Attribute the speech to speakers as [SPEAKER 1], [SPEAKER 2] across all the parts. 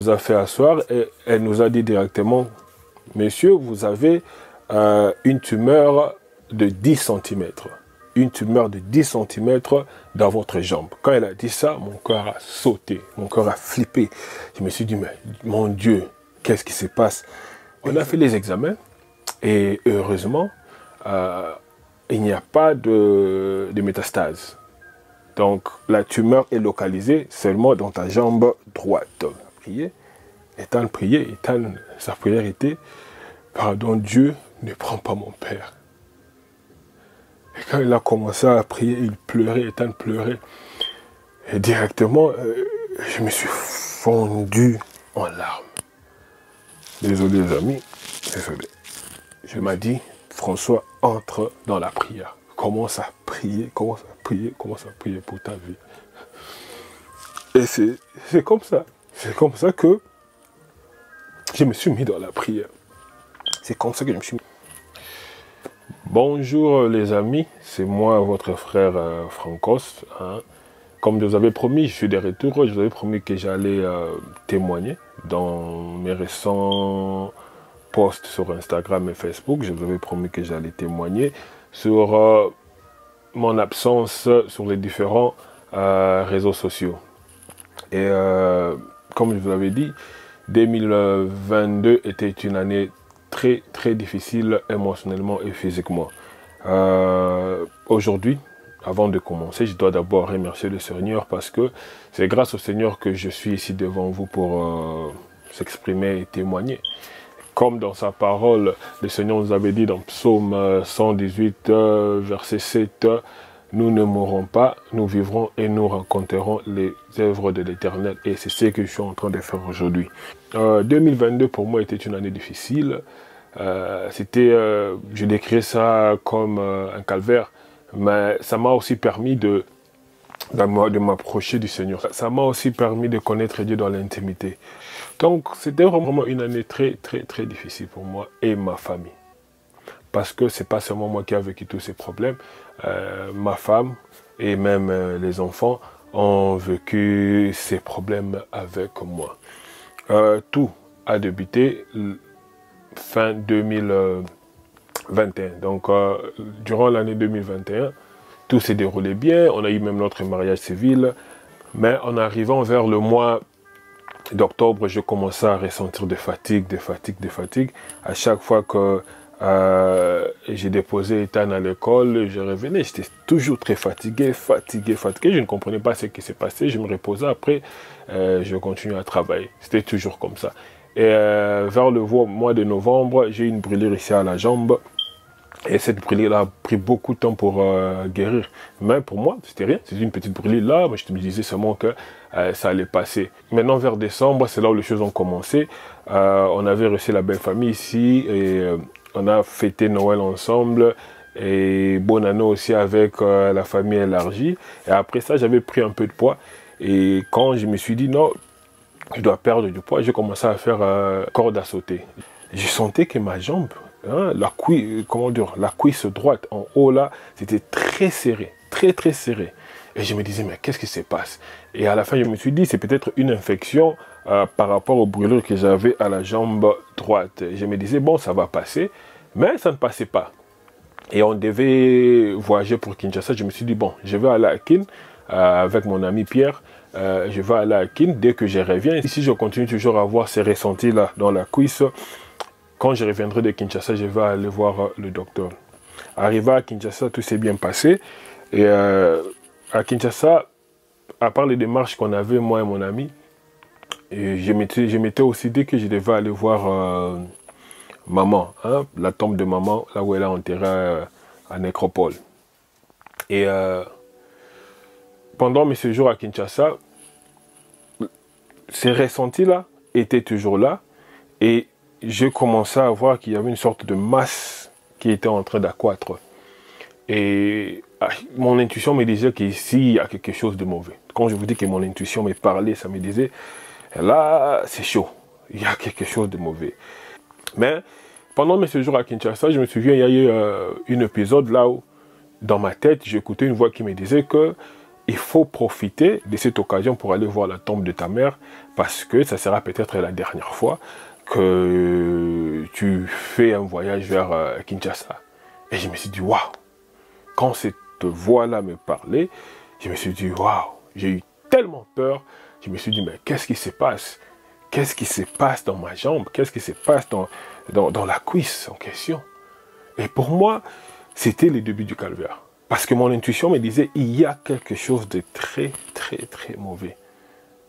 [SPEAKER 1] nous a fait asseoir et elle nous a dit directement, monsieur, vous avez une tumeur de 10 cm. Une tumeur de 10 cm dans votre jambe. Quand elle a dit ça, mon cœur a sauté, mon cœur a flippé. Je me suis dit, mais mon Dieu, qu'est-ce qui se passe? On a fait les examens et heureusement, il n'y a pas de métastase. Donc, la tumeur est localisée seulement dans ta jambe droite. Prier. Ethan priait, Ethan, sa prière était, pardon Dieu, ne prends pas mon père. Et quand il a commencé à prier, il pleurait, Ethan pleurait. Et directement, je me suis fondu en larmes. Désolé les amis, désolé. Je m'a dit, François, entre dans la prière. Commence à prier, commence à prier, commence à prier pour ta vie. Et c'est comme ça. C'est comme ça que je me suis mis dans la prière. C'est comme ça que je me suis mis. Bonjour les amis, c'est moi votre frère Francos. Hein. Comme je vous avais promis, je suis de retour. Je vous avais promis que j'allais témoigner dans mes récents posts sur Instagram et Facebook. Je vous avais promis que j'allais témoigner sur mon absence sur les différents réseaux sociaux. Et comme je vous l'avais dit, 2022 était une année très difficile émotionnellement et physiquement. Aujourd'hui, avant de commencer, je dois d'abord remercier le Seigneur parce que c'est grâce au Seigneur que je suis ici devant vous pour s'exprimer et témoigner. Comme dans sa parole, le Seigneur nous avait dit dans Psaume 118, verset 7, nous ne mourrons pas, nous vivrons et nous rencontrerons les œuvres de l'Éternel. Et c'est ce que je suis en train de faire aujourd'hui. 2022 pour moi était une année difficile. Je décris ça comme un calvaire, mais ça m'a aussi permis de m'approcher du Seigneur. Ça m'a aussi permis de connaître Dieu dans l'intimité. Donc c'était vraiment une année très difficile pour moi et ma famille. Parce que c'est pas seulement moi qui ai vécu tous ces problèmes. Ma femme et même les enfants ont vécu ces problèmes avec moi. Tout a débuté fin 2021. Donc, durant l'année 2021, tout s'est déroulé bien. On a eu même notre mariage civil. Mais en arrivant vers le mois d'octobre, je commençais à ressentir des fatigues. À chaque fois que j'ai déposé Ethan à l'école, je revenais, j'étais toujours très fatigué. Je ne comprenais pas ce qui s'est passé. Je me reposais après, je continuais à travailler. C'était toujours comme ça. Et vers le mois de novembre, j'ai eu une brûlure ici à la jambe. Et cette brûlure a pris beaucoup de temps pour guérir. Mais pour moi, c'était rien. C'était une petite brûlure là. Moi, je me disais seulement que ça allait passer. Maintenant, vers décembre, c'est là où les choses ont commencé. On avait reçu la belle famille ici. Et on a fêté Noël ensemble. Et bonne année aussi avec la famille élargie. Et après ça, j'avais pris un peu de poids. Et quand je me suis dit non, je dois perdre du poids, j'ai commencé à faire corde à sauter. Je sentais que ma jambe, hein, la cuisse droite en haut là, c'était très serré, très serré. Et je me disais, mais qu'est-ce qui se passe? Et à la fin, je me suis dit, c'est peut-être une infection par rapport aux brûlures que j'avais à la jambe droite. Et je me disais, bon, ça va passer, mais ça ne passait pas. Et on devait voyager pour Kinshasa. Je me suis dit, bon, je vais aller à Kin avec mon ami Pierre. Je vais aller à Kin dès que je reviens. Et si je continue toujours à avoir ces ressentis là dans la cuisse, quand je reviendrai de Kinshasa, je vais aller voir le docteur. Arrivé à Kinshasa, tout s'est bien passé. Et à Kinshasa, à part les démarches qu'on avait, moi et mon ami, et je m'étais aussi dit que je devais aller voir maman, hein, la tombe de maman, là où elle est enterrée à Nécropole. Et pendant mes séjours à Kinshasa, ces ressentis-là étaient toujours là. Et je commençais à voir qu'il y avait une sorte de masse qui était en train d'accroître. Et mon intuition me disait qu'ici, il y a quelque chose de mauvais. Quand je vous dis que mon intuition me parlait, ça me disait, là, c'est chaud. Il y a quelque chose de mauvais. Mais pendant mes séjours à Kinshasa, je me souviens, il y a eu un épisode là où, dans ma tête, j'écoutais une voix qui me disait que il faut profiter de cette occasion pour aller voir la tombe de ta mère, parce que ça sera peut-être la dernière fois que tu fais un voyage vers Kinshasa. Et je me suis dit, waouh, quand cette voix-là me parlait, je me suis dit, waouh, j'ai eu tellement peur. Je me suis dit, mais qu'est-ce qui se passe? Qu'est-ce qui se passe dans ma jambe? Qu'est-ce qui se passe dans la cuisse en question? Et pour moi, c'était le début du calvaire. Parce que mon intuition me disait, il y a quelque chose de très, très, très mauvais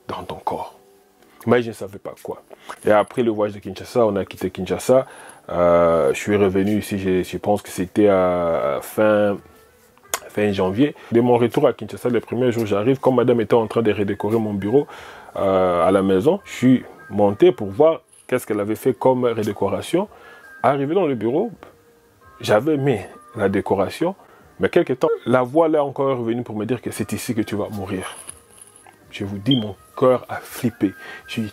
[SPEAKER 1] dans ton corps. Mais je ne savais pas quoi. Et après le voyage de Kinshasa, on a quitté Kinshasa. Je suis revenu ici, je pense que c'était à fin janvier. De mon retour à Kinshasa, le premier jour, j'arrive, comme madame était en train de redécorer mon bureau à la maison, je suis monté pour voir qu'est-ce qu'elle avait fait comme redécoration. Arrivé dans le bureau, j'avais mis la décoration, mais quelque temps, la voix là encore revenue pour me dire que c'est ici que tu vas mourir. Je vous dis, mon cœur a flippé. J'ai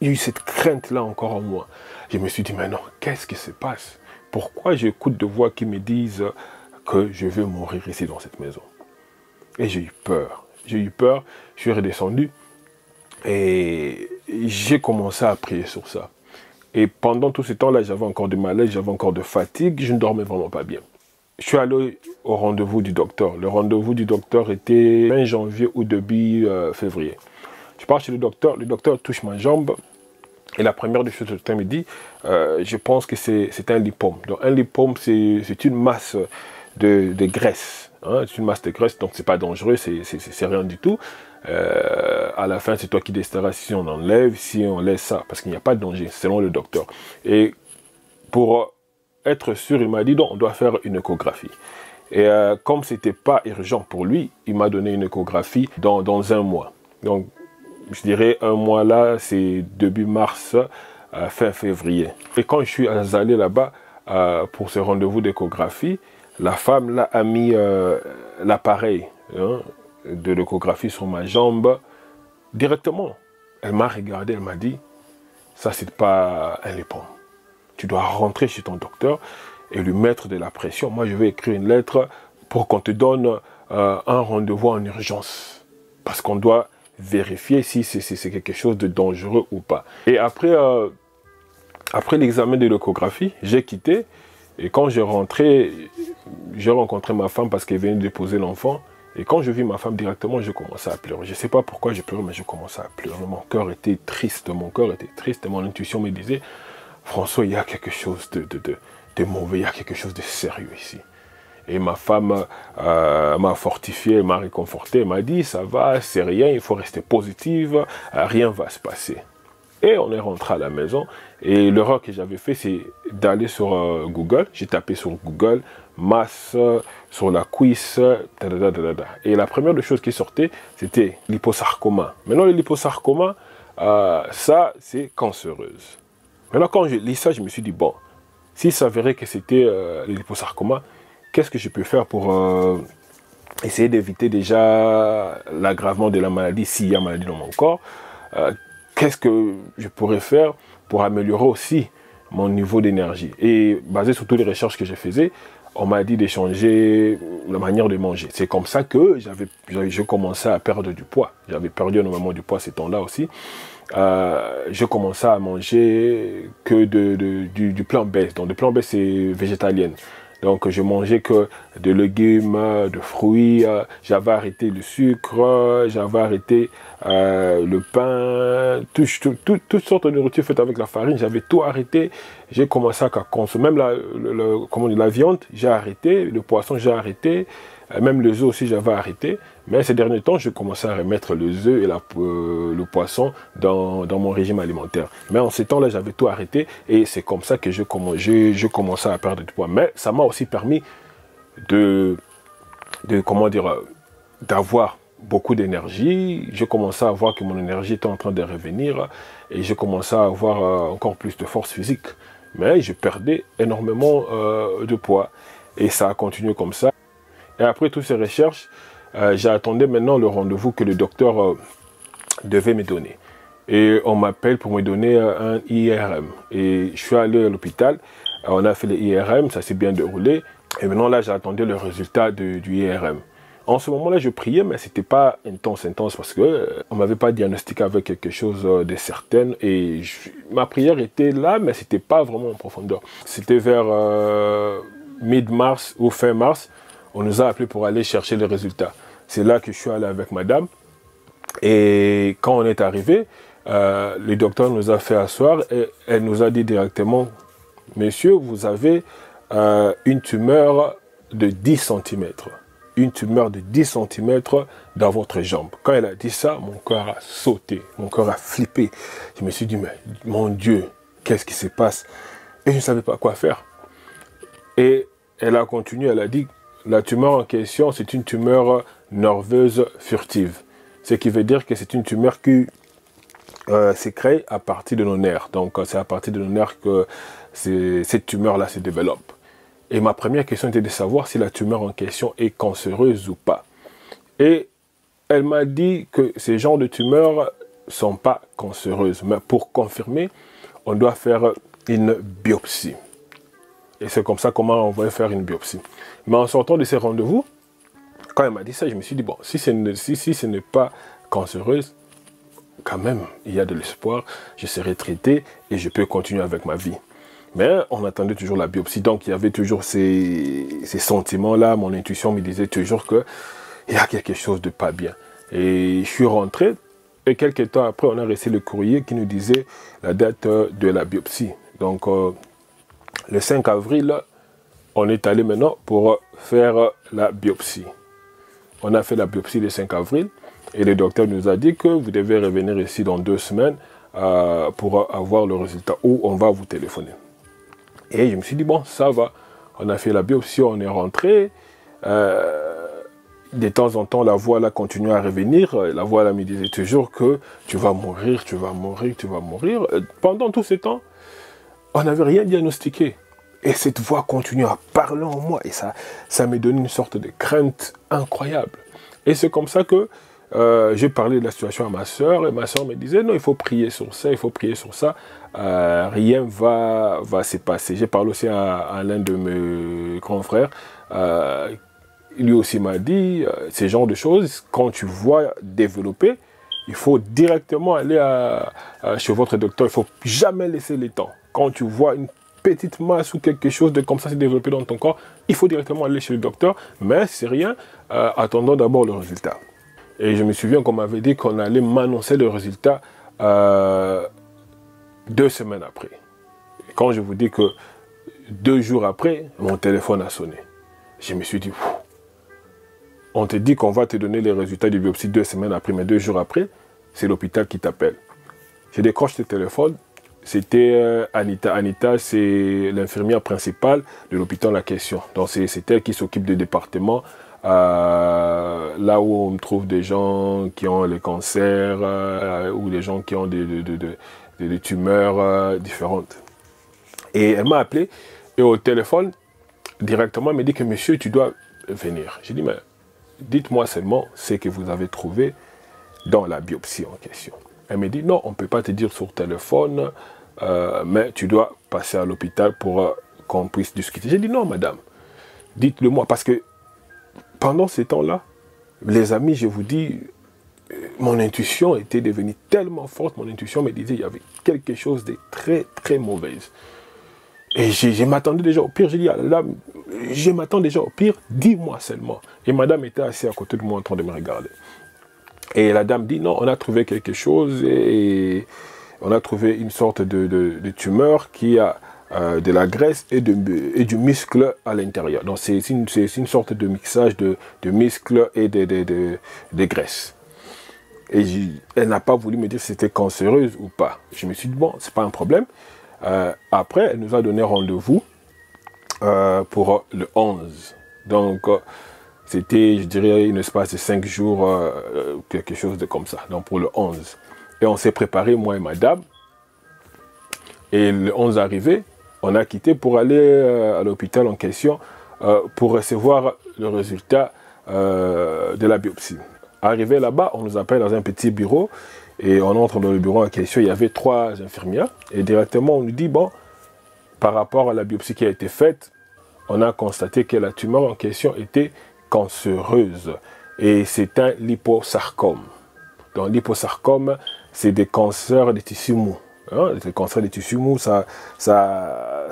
[SPEAKER 1] eu cette crainte-là encore en moi. Je me suis dit, mais non, qu'est-ce qui se passe? Pourquoi j'écoute de voix qui me disent que je vais mourir ici dans cette maison? Et j'ai eu peur. J'ai eu peur, je suis redescendu et j'ai commencé à prier sur ça. Et pendant tout ce temps-là, j'avais encore de malaise, j'avais encore de fatigue, je ne dormais vraiment pas bien. Je suis allé au rendez-vous du docteur. Le rendez-vous du docteur était fin janvier ou début février. Je pars chez le docteur touche ma jambe. Et la première des choses que le docteur me dit, je pense que c'est un lipome. Donc un lipome, c'est une masse de graisse. Hein, c'est une masse de graisse, donc c'est pas dangereux, c'est rien du tout. À la fin, c'est toi qui décideras si on enlève, si on laisse ça, parce qu'il n'y a pas de danger, selon le docteur. Et pour être sûr, il m'a dit, donc on doit faire une échographie. Et comme c'était pas urgent pour lui, il m'a donné une échographie dans un mois. Donc, je dirais un mois là, c'est début mars, fin février. Et quand je suis allé là-bas pour ce rendez-vous d'échographie, la femme là a mis l'appareil de l'échographie sur ma jambe directement. Elle m'a regardé, elle m'a dit, ça c'est pas un lipome. Tu dois rentrer chez ton docteur et lui mettre de la pression. Moi, je vais écrire une lettre pour qu'on te donne un rendez-vous en urgence. Parce qu'on doit vérifier si c'est quelque chose de dangereux ou pas. Et après l'examen de l'échographie, j'ai quitté. Et quand j'ai rentré, j'ai rencontré ma femme parce qu'elle venait déposer l'enfant. Et quand je vis ma femme directement, je commençais à pleurer. Je ne sais pas pourquoi je pleurais, mais je commençais à pleurer. Mon cœur était triste, et mon intuition me disait, François, il y a quelque chose de mauvais, il y a quelque chose de sérieux ici. Et ma femme m'a fortifié, m'a réconforté, elle m'a dit, ça va, c'est rien, il faut rester positive, rien ne va se passer. Et on est rentré à la maison, et l'erreur que j'avais fait, c'est d'aller sur Google. J'ai tapé sur Google, masse sur la cuisse, et la première des choses qui sortait, c'était l'hyposarcoma. Maintenant, le liposarcoma, ça, c'est cancéreuse. Maintenant, quand je lis ça, je me suis dit, bon, s'il s'avérait que c'était le liposarcoma, qu'est-ce que je peux faire pour essayer d'éviter déjà l'aggravement de la maladie, s'il y a maladie dans mon corps? Qu'est-ce que je pourrais faire pour améliorer aussi mon niveau d'énergie? Et basé sur toutes les recherches que je faisais, on m'a dit d'échanger la manière de manger. C'est comme ça que j'ai commencé à perdre du poids. J'avais perdu énormément du poids ces temps-là aussi. Je commençais à manger que du plant-based. Donc, le plant-based, c'est végétalienne. Donc, je mangeais que de légumes, de fruits. J'avais arrêté le sucre, j'avais arrêté le pain, toutes sortes de nourriture faites avec la farine. J'avais tout arrêté. J'ai commencé à consommer. Même la viande, j'ai arrêté. Le poisson, j'ai arrêté. Même les œufs aussi, j'avais arrêté. Mais ces derniers temps, je commençais à remettre les œufs et le poisson dans mon régime alimentaire. Mais en ces temps-là, j'avais tout arrêté. Et c'est comme ça que je commençais à perdre du poids. Mais ça m'a aussi permis d'avoir beaucoup d'énergie. Je commençais à voir que mon énergie était en train de revenir. Et je commençais à avoir encore plus de force physique. Mais je perdais énormément de poids. Et ça a continué comme ça. Et après toutes ces recherches, j'attendais maintenant le rendez-vous que le docteur devait me donner. Et on m'appelle pour me donner un IRM. Et je suis allé à l'hôpital, on a fait le IRM, ça s'est bien déroulé. Et maintenant là, j'attendais le résultat du IRM. En ce moment-là, je priais, mais c'était pas intense parce que on m'avait pas diagnostiqué avec quelque chose de certain. Et ma prière était là, mais c'était pas vraiment en profondeur. C'était vers mi-mars ou fin mars, on nous a appelé pour aller chercher les résultats. C'est là que je suis allé avec madame. Et quand on est arrivé, le docteur nous a fait asseoir et elle nous a dit directement, monsieur, vous avez une tumeur de 10 cm. Une tumeur de 10 cm dans votre jambe. Quand elle a dit ça, mon cœur a sauté, mon cœur a flippé. Je me suis dit, mais mon Dieu, qu'est-ce qui se passe? Et je ne savais pas quoi faire. Et elle a continué, elle a dit, la tumeur en question, c'est une tumeur nerveuse furtive. Ce qui veut dire que c'est une tumeur qui s'est créée à partir de nos nerfs. Donc c'est à partir de nos nerfs que cette tumeur-là se développe. Et ma première question était de savoir si la tumeur en question est cancéreuse ou pas. Et elle m'a dit que ces genres de tumeurs ne sont pas cancéreuses. Mais pour confirmer, on doit faire une biopsie. Et c'est comme ça comment on va faire une biopsie. Mais en sortant de ces rendez-vous, quand elle m'a dit ça, je me suis dit, bon, si ce n'est pas cancéreuse, quand même, il y a de l'espoir, je serai traité et je peux continuer avec ma vie. Mais on attendait toujours la biopsie, donc il y avait toujours ces sentiments-là. Mon intuition me disait toujours qu'il y a quelque chose de pas bien. Et je suis rentré, et quelques temps après, on a reçu le courrier qui nous disait la date de la biopsie. Donc, le 5 avril, on est allé maintenant pour faire la biopsie. On a fait la biopsie le 5 avril, et le docteur nous a dit que vous devez revenir ici dans 2 semaines pour avoir le résultat, ou on va vous téléphoner. Et je me suis dit, bon, ça va. On a fait la biopsie, on est rentré. De temps en temps, la voix là continue à revenir. La voix là me disait toujours que tu vas mourir, tu vas mourir, tu vas mourir. Pendant tout ce temps, on n'avait rien diagnostiqué. Et cette voix continue à parler en moi. Et ça me donne une sorte de crainte incroyable. Et c'est comme ça que j'ai parlé de la situation à ma soeur. Et ma soeur me disait, non, il faut prier sur ça, il faut prier sur ça. Rien va se passer. J'ai parlé aussi à l'un de mes grands frères. Lui aussi m'a dit, ces genres de choses, quand tu vois développer, il faut directement aller chez votre docteur. Il ne faut jamais laisser le temps. Quand tu vois une petite masse ou quelque chose de comme ça se développer dans ton corps, il faut directement aller chez le docteur. Mais c'est rien, attendons d'abord le résultat. Et je me souviens qu'on m'avait dit qu'on allait m'annoncer le résultat 2 semaines après. Et quand je vous dis que 2 jours après, mon téléphone a sonné. Je me suis dit, on te dit qu'on va te donner les résultats de biopsie 2 semaines après, mais 2 jours après, c'est l'hôpital qui t'appelle. Je décroche le téléphone, c'était Anita. Anita, c'est l'infirmière principale de l'hôpital en question. Donc c'est elle qui s'occupe du département, là où on trouve des gens qui ont les cancers, ou des gens qui ont des tumeurs différentes. Et elle m'a appelé, et au téléphone, directement, elle m'a dit que monsieur, tu dois venir. J'ai dit, mais dites-moi seulement ce que vous avez trouvé dans la biopsie en question. Elle m'a dit, non, on ne peut pas te dire sur téléphone, mais tu dois passer à l'hôpital pour qu'on puisse discuter. J'ai dit, non, madame, dites-le moi, parce que pendant ces temps-là, les amis, je vous dis, mon intuition était devenue tellement forte, mon intuition me disait qu'il y avait quelque chose de très, très mauvais. Et je m'attendais déjà au pire. J'ai dit, là, je m'attends déjà au pire, dis-moi seulement. Et madame était assise à côté de moi en train de me regarder. Et la dame dit, non, on a trouvé quelque chose et on a trouvé une sorte de tumeur qui a de la graisse et du muscle à l'intérieur. Donc c'est une sorte de mixage de muscles et de graisse. Et elle n'a pas voulu me dire si c'était cancéreuse ou pas. Je me suis dit, bon, c'est pas un problème. Après, elle nous a donné rendez-vous pour le 11. Donc, c'était, je dirais, un espace de 5 jours, quelque chose de comme ça. Donc, pour le 11. Et on s'est préparé, moi et madame. Et le 11 arrivé, on a quitté pour aller à l'hôpital en question pour recevoir le résultat de la biopsie. Arrivé là-bas, on nous appelle dans un petit bureau. Et on entre dans le bureau en question, il y avait 3 infirmières. Et directement, on nous dit, bon, par rapport à la biopsie qui a été faite, on a constaté que la tumeur en question était cancéreuse. Et c'est un liposarcome. Donc l'hyposarcome, c'est des cancers des tissus mous. Hein? Les cancers des tissus mous, ça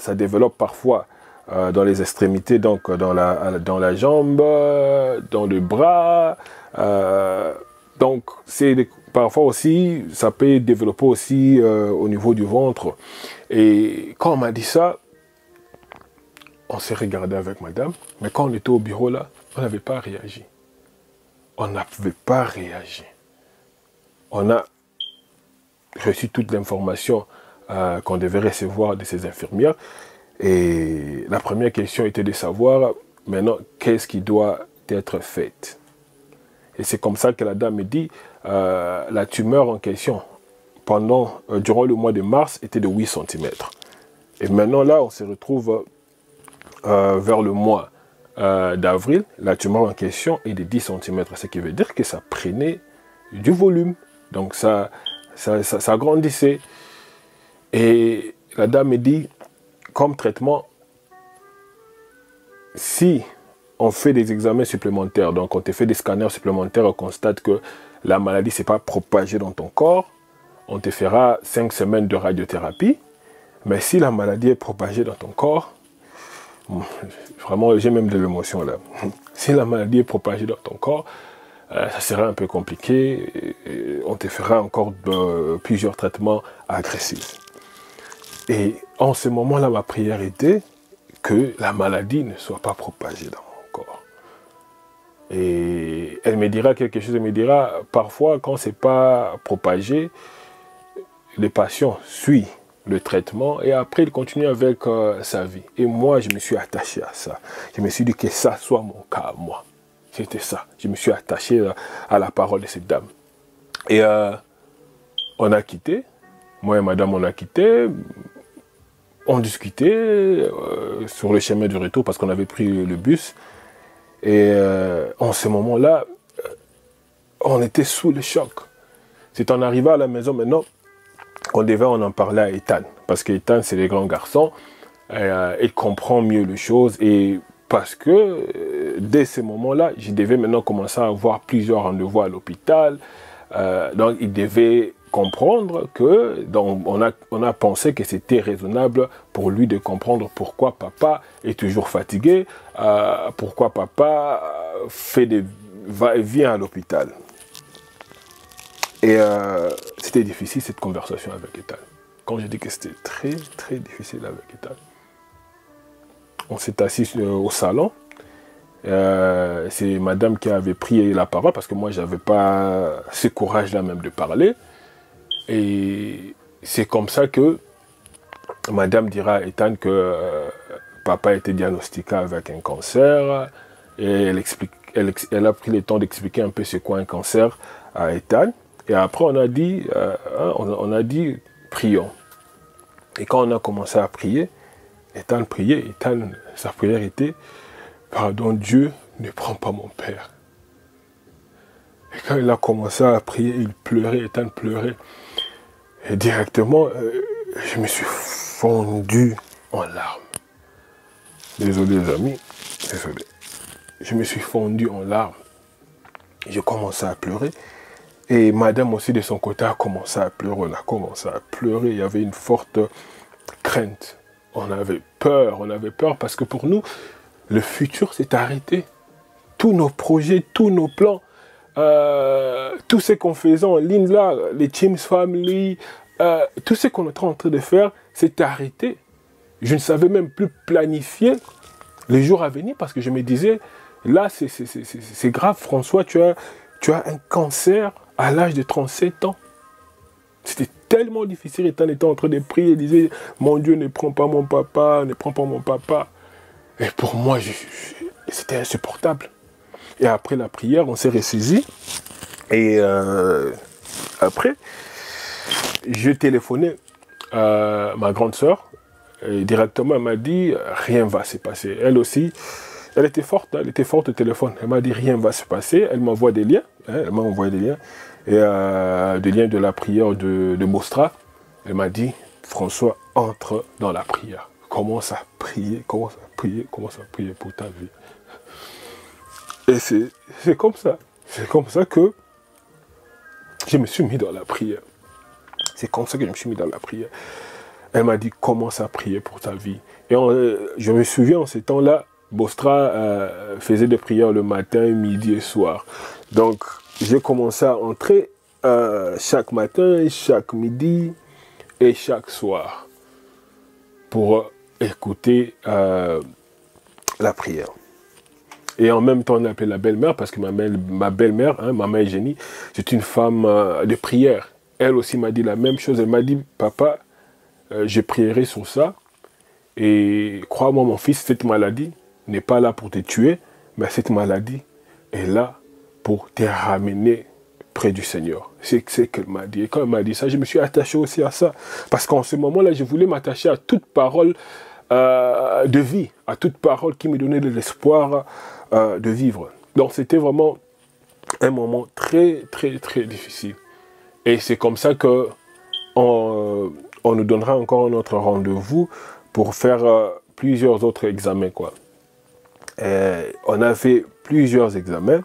[SPEAKER 1] développe parfois dans les extrémités, donc dans la jambe, dans le bras. Donc parfois aussi, ça peut développer aussi au niveau du ventre. Et quand on m'a dit ça, on s'est regardé avec madame, mais quand on était au bureau là, on n'avait pas réagi. On n'avait pas réagi. On a reçu toute l'information qu'on devait recevoir de ces infirmières. Et la première question était de savoir, maintenant, qu'est-ce qui doit être fait. Et c'est comme ça que la dame me dit, la tumeur en question, durant le mois de mars, était de 8 cm. Et maintenant, là, on se retrouve vers le mois d'avril, la tumeur en question est de 10 cm, ce qui veut dire que ça prenait du volume. Donc ça grandissait. Et la dame me dit, comme traitement, si on fait des examens supplémentaires, donc on te fait des scanners supplémentaires, on constate que la maladie ne s'est pas propagée dans ton corps, on te fera 5 semaines de radiothérapie. Mais si la maladie est propagée dans ton corps, vraiment j'ai même de l'émotion là, si la maladie est propagée dans ton corps, ça sera un peu compliqué, on te fera encore plusieurs traitements agressifs. Et en ce moment-là, ma prière était que la maladie ne soit pas propagée dans mon corps. Et elle me dira quelque chose, elle me dira, parfois quand ce n'est pas propagé, les patients suivent le traitement et après il continue avec sa vie. Et moi, je me suis attaché à ça. Je me suis dit que ça soit mon cas, moi. C'était ça. Je me suis attaché à la parole de cette dame. Et on a quitté. Moi et madame, on a quitté. On discutait sur le chemin du retour parce qu'on avait pris le bus. Et en ce moment-là, on était sous le choc. C'est en arrivant à la maison maintenant qu'on devait en parler à Ethan. Parce qu'Ethan, c'est les grands garçons. Il comprend mieux les choses. Et parce que dès ce moment-là, je devais maintenant commencer à avoir plusieurs rendez-vous à l'hôpital. Donc, il devait comprendre que, donc, on a pensé que c'était raisonnable pour lui de comprendre pourquoi papa est toujours fatigué, pourquoi papa fait des va-et-vient à l'hôpital. Et c'était difficile cette conversation avec Ethan. Quand je dis que c'était très très difficile avec Ethan. On s'est assis au salon. C'est madame qui avait pris la parole parce que moi j'avais pas ce courage là même de parler. Et c'est comme ça que madame dira à Ethan que papa a été diagnostiqué avec un cancer. Et elle a pris le temps d'expliquer un peu c'est quoi un cancer à Ethan. Et après on a dit prions. Et quand on a commencé à prier, Ethan priait, sa prière était pardon Dieu, ne prends pas mon père. Et quand il a commencé à prier, il pleurait, Ethan pleurait. Et directement, je me suis fondu en larmes. Désolé les amis, désolé. Je me suis fondu en larmes. J'ai commencé à pleurer. Et madame aussi de son côté a commencé à pleurer. On a commencé à pleurer. Il y avait une forte crainte. On avait peur parce que pour nous, le futur s'est arrêté. Tous nos projets, tous nos plans, tout ce qu'on faisait en ligne là, les Teams Family, tout ce qu'on était en train de faire, s'est arrêté. Je ne savais même plus planifier les jours à venir parce que je me disais, là c'est grave François, tu as un cancer à l'âge de 37 ans. C'était tellement difficile, étant en train de prier, il disait, mon Dieu, ne prends pas mon papa, ne prends pas mon papa. Et pour moi, c'était insupportable. Et après la prière, on s'est ressaisi. Et après, je téléphonais à ma grande sœur. Et directement, elle m'a dit, rien ne va se passer. Elle aussi, elle était forte au téléphone. Elle m'a dit, rien ne va se passer. Elle m'envoie des liens. Elle m'a envoyé des liens. Et des liens de la prière de Mostra. Elle m'a dit, François, entre dans la prière. Commence à prier pour ta vie. Et c'est comme ça. C'est comme ça que je me suis mis dans la prière. C'est comme ça que je me suis mis dans la prière. Elle m'a dit, commence à prier pour ta vie. Et je me souviens, en ces temps-là, Bostra faisait des prières le matin, midi et soir. Donc, j'ai commencé à entrer chaque matin, chaque midi et chaque soir pour écouter la prière. Et en même temps, on appelait la belle-mère, parce que ma belle-mère, hein, ma mère Génie, c'est une femme de prière. Elle aussi m'a dit la même chose. Elle m'a dit, papa, je prierai sur ça. Et crois-moi, mon fils, cette maladie n'est pas là pour te tuer, mais cette maladie est là pour te ramener près du Seigneur. C'est ce qu'elle m'a dit. Et quand elle m'a dit ça, je me suis attaché aussi à ça. Parce qu'en ce moment-là, je voulais m'attacher à toute parole de vie, à toute parole qui me donnait de l'espoir de vivre. Donc c'était vraiment un moment très, très, très difficile. Et c'est comme ça que on nous donnera encore notre rendez-vous pour faire plusieurs autres examens, quoi. On a fait plusieurs examens.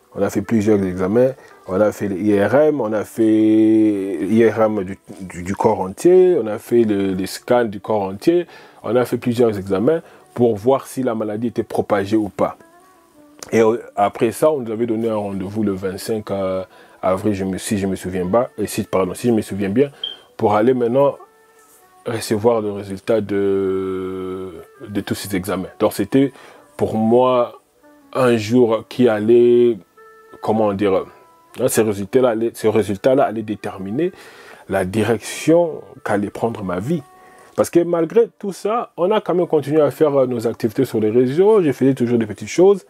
[SPEAKER 1] On a fait l'IRM, on a fait l'IRM du corps entier, on a fait les scans du corps entier, on a fait plusieurs examens pour voir si la maladie était propagée ou pas. Et après ça, on nous avait donné un rendez-vous le 25 avril, si je me souviens bien, pour aller maintenant recevoir le résultat de tous ces examens. Donc c'était pour moi un jour qui allait, comment dire, ces résultats-là allaient déterminer la direction qu'allait prendre ma vie. Parce que malgré tout ça, on a quand même continué à faire nos activités sur les réseaux, je faisais toujours des petites choses.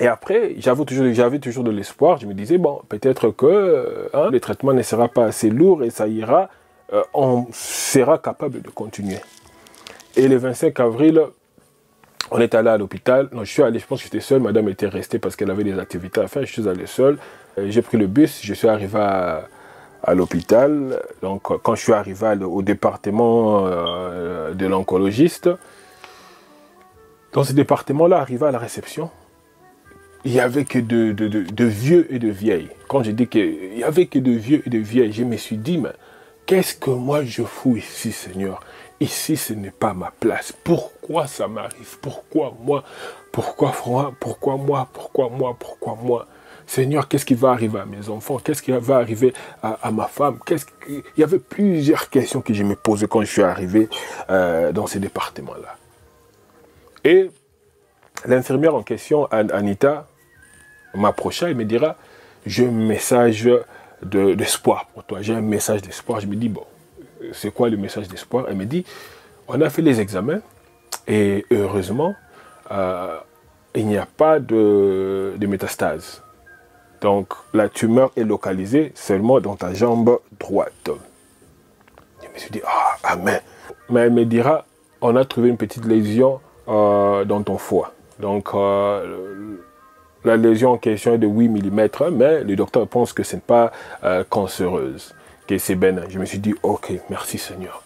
[SPEAKER 1] Et après, j'avais toujours de l'espoir. Je me disais, bon, peut-être que le traitement ne sera pas assez lourd et ça ira, on sera capable de continuer. Et le 25 avril, on est allé à l'hôpital. Non, je suis allé, je pense que j'étais seul. Madame était restée parce qu'elle avait des activités à faire. Je suis allé seul. J'ai pris le bus, je suis arrivé à l'hôpital. Donc, quand je suis arrivé au département de l'oncologiste, dans ce département-là, arrivé à la réception, il n'y avait que de vieux et de vieilles. Quand je dis qu'il n'y avait que de vieux et de vieilles, je me suis dit, mais qu'est-ce que moi je fous ici, Seigneur? Ici, ce n'est pas ma place. Pourquoi ça m'arrive? Pourquoi moi? Pourquoi moi? Pourquoi moi? Pourquoi moi? Pourquoi moi? Seigneur, qu'est-ce qui va arriver à mes enfants? Qu'est-ce qui va arriver à ma femme? Il y avait plusieurs questions que je me posais quand je suis arrivé dans ce département-là. Et l'infirmière en question, Anita, m'approcha et me dira, j'ai un message d'espoir pour toi. J'ai un message d'espoir. Je me dis, bon, c'est quoi le message d'espoir? Elle me dit, on a fait les examens et heureusement, il n'y a pas de métastase. Donc, la tumeur est localisée seulement dans ta jambe droite. Je me suis dit, ah, amen. Mais elle me dira, on a trouvé une petite lésion dans ton foie. Donc, la lésion en question est de 8 mm, mais le docteur pense que ce n'est pas cancéreuse, que c'est bénin. Je me suis dit, ok, merci Seigneur.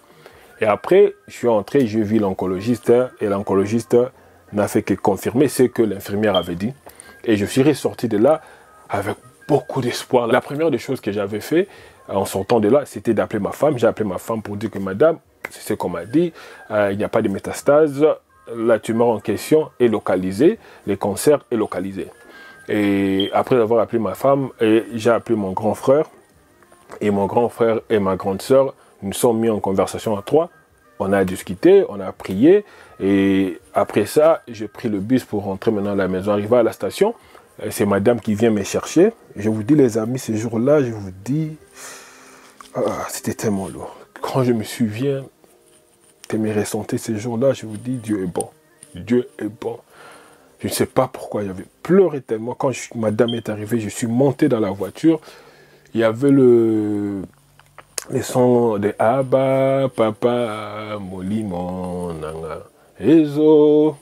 [SPEAKER 1] Et après, je suis entré, j'ai vu l'oncologiste, et l'oncologiste n'a fait que confirmer ce que l'infirmière avait dit. Et je suis ressorti de là avec beaucoup d'espoir. La première des choses que j'avais fait en sortant de là, c'était d'appeler ma femme. J'ai appelé ma femme pour dire que madame, c'est ce qu'on m'a dit, il n'y a pas de métastase, la tumeur en question est localisée, le cancer est localisé. Et après avoir appelé ma femme, j'ai appelé mon grand frère. Et mon grand frère et ma grande sœur nous sommes mis en conversation à trois. On a discuté, on a prié. Et après ça, j'ai pris le bus pour rentrer maintenant à la maison. Arrivé à la station, c'est madame qui vient me chercher. Je vous dis les amis, ce jour-là, je vous dis, c'était tellement lourd. Quand je me souviens de mes ressentis ces jours-là, je vous dis, Dieu est bon. Dieu est bon. Je ne sais pas pourquoi, j'avais pleuré tellement. Quand madame est arrivée, je suis monté dans la voiture. Il y avait le son de Abba, Papa, Molimo, Nanga, Ezo,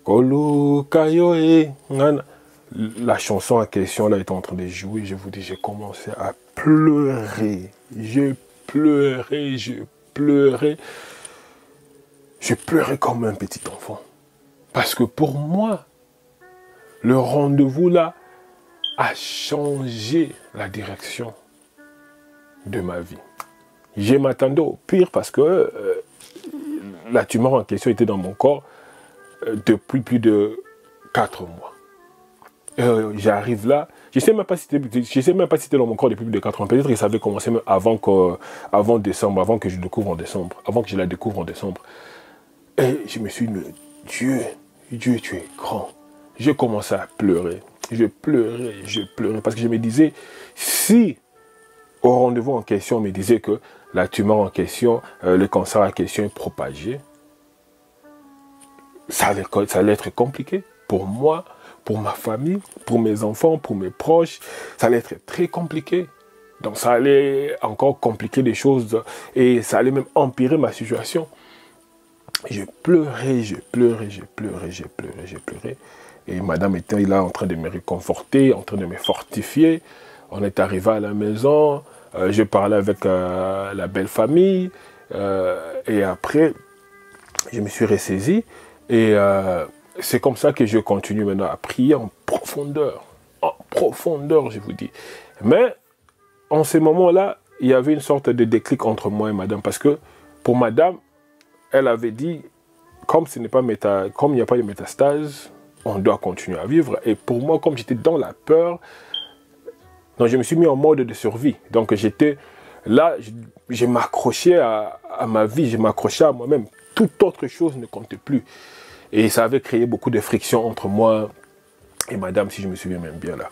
[SPEAKER 1] Kolu, Kayoe, Nana. La chanson en question là est en train de jouer. Je vous dis, j'ai commencé à pleurer. J'ai pleuré, j'ai pleuré. Je pleurais comme un petit enfant. Parce que pour moi, le rendez-vous là a changé la direction de ma vie. Je m'attendais au pire parce que la tumeur en question était dans mon corps depuis plus de 4 mois. J'arrive là, je ne sais même pas si c'était dans mon corps depuis plus de 4 mois. Peut-être que ça avait commencé même avant décembre, avant que je la découvre en décembre. Et je me suis dit, Dieu, tu es grand. J'ai commencé à pleurer. Je pleurais, parce que je me disais, si au rendez-vous en question, on me disait que la tumeur en question, le cancer en question est propagé, ça allait être compliqué pour moi, pour ma famille, pour mes enfants, pour mes proches. Ça allait être très compliqué. Donc ça allait encore compliquer les choses et ça allait même empirer ma situation. Je pleurais. Et madame était là en train de me réconforter, en train de me fortifier. On est arrivé à la maison, je parlais avec la belle famille. Et après, je me suis ressaisi. Et c'est comme ça que je continue maintenant à prier en profondeur, je vous dis. Mais en ce moment-là, il y avait une sorte de déclic entre moi et madame. Parce que pour madame, elle avait dit, comme il n'y a pas de métastase, on doit continuer à vivre. Et pour moi, comme j'étais dans la peur, donc je me suis mis en mode de survie. Donc j'étais là, je m'accrochais à ma vie, je m'accrochais à moi-même. Toute autre chose ne comptait plus. Et ça avait créé beaucoup de frictions entre moi et madame, si je me souviens même bien là.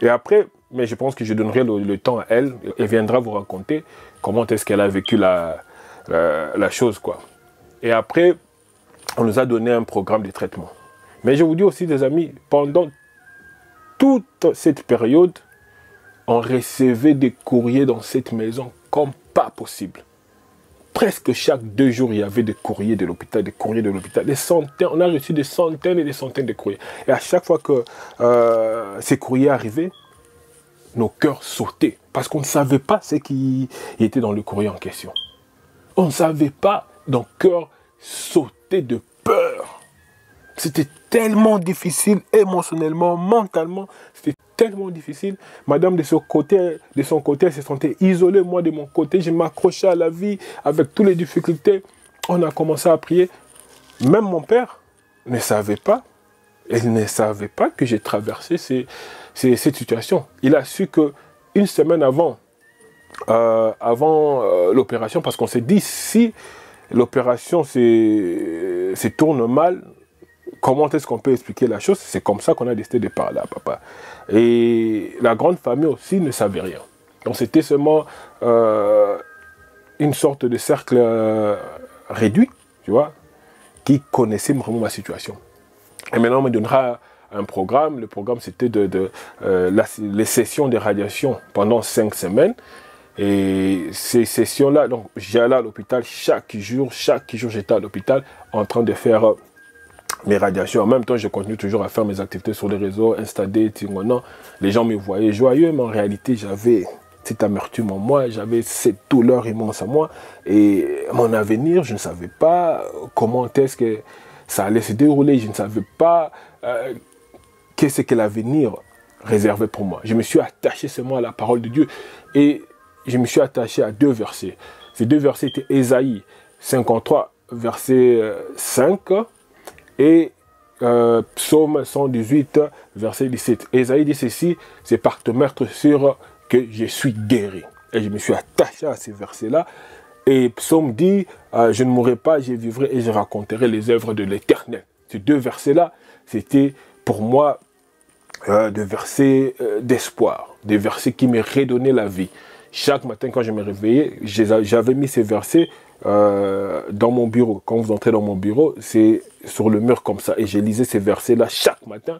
[SPEAKER 1] Et après, mais je pense que je donnerai le temps à elle. Elle viendra vous raconter comment est-ce qu'elle a vécu la chose, quoi. Et après, on nous a donné un programme de traitement. Mais je vous dis aussi, des amis, pendant toute cette période, on recevait des courriers dans cette maison comme pas possible. Presque chaque 2 jours, il y avait des courriers de l'hôpital, des centaines. On a reçu des centaines et des centaines de courriers. Et à chaque fois que ces courriers arrivaient, nos cœurs sautaient. Parce qu'on ne savait pas ce qui était dans le courrier en question. On ne savait pas, nos cœurs sautaient de peur. C'était tellement difficile émotionnellement, mentalement. C'était tellement difficile. Madame, de son côté, elle se sentait isolée. Moi, de mon côté, je m'accrochais à la vie avec toutes les difficultés. On a commencé à prier. Même mon père ne savait pas. Il ne savait pas que j'ai traversé cette situation. Il a su qu'une semaine avant l'opération, parce qu'on s'est dit, si l'opération se tourne mal, comment est-ce qu'on peut expliquer la chose? C'est comme ça qu'on a décidé de parler à papa. Et la grande famille aussi ne savait rien. Donc c'était seulement une sorte de cercle réduit, tu vois, qui connaissait vraiment ma situation. Et maintenant, on me donnera un programme. Le programme, c'était les sessions de radiation pendant 5 semaines. Et ces sessions-là, donc j'allais à l'hôpital chaque jour j'étais à l'hôpital en train de faire mes radiations. En même temps, je continue toujours à faire mes activités sur les réseaux, Instadé, Tingonan. Les gens me voyaient joyeux, mais en réalité, j'avais cette amertume en moi, j'avais cette douleur immense en moi. Et mon avenir, je ne savais pas comment est-ce que ça allait se dérouler. Je ne savais pas qu'est-ce que l'avenir réservait pour moi. Je me suis attaché seulement à la parole de Dieu. Et je me suis attaché à 2 versets. Ces 2 versets étaient Ésaïe 53, verset 5 et Psaume 118, verset 17. Ésaïe dit ceci, c'est par te mettre sûr que je suis guéri. Et je me suis attaché à ces versets-là. Et Psaume dit, je ne mourrai pas, je vivrai et je raconterai les œuvres de l'Éternel. Ces 2 versets-là, c'était pour moi des versets d'espoir, des versets qui me redonnaient la vie. Chaque matin, quand je me réveillais, j'avais mis ces versets dans mon bureau. Quand vous entrez dans mon bureau, c'est sur le mur comme ça. Et je lisais ces versets-là chaque matin.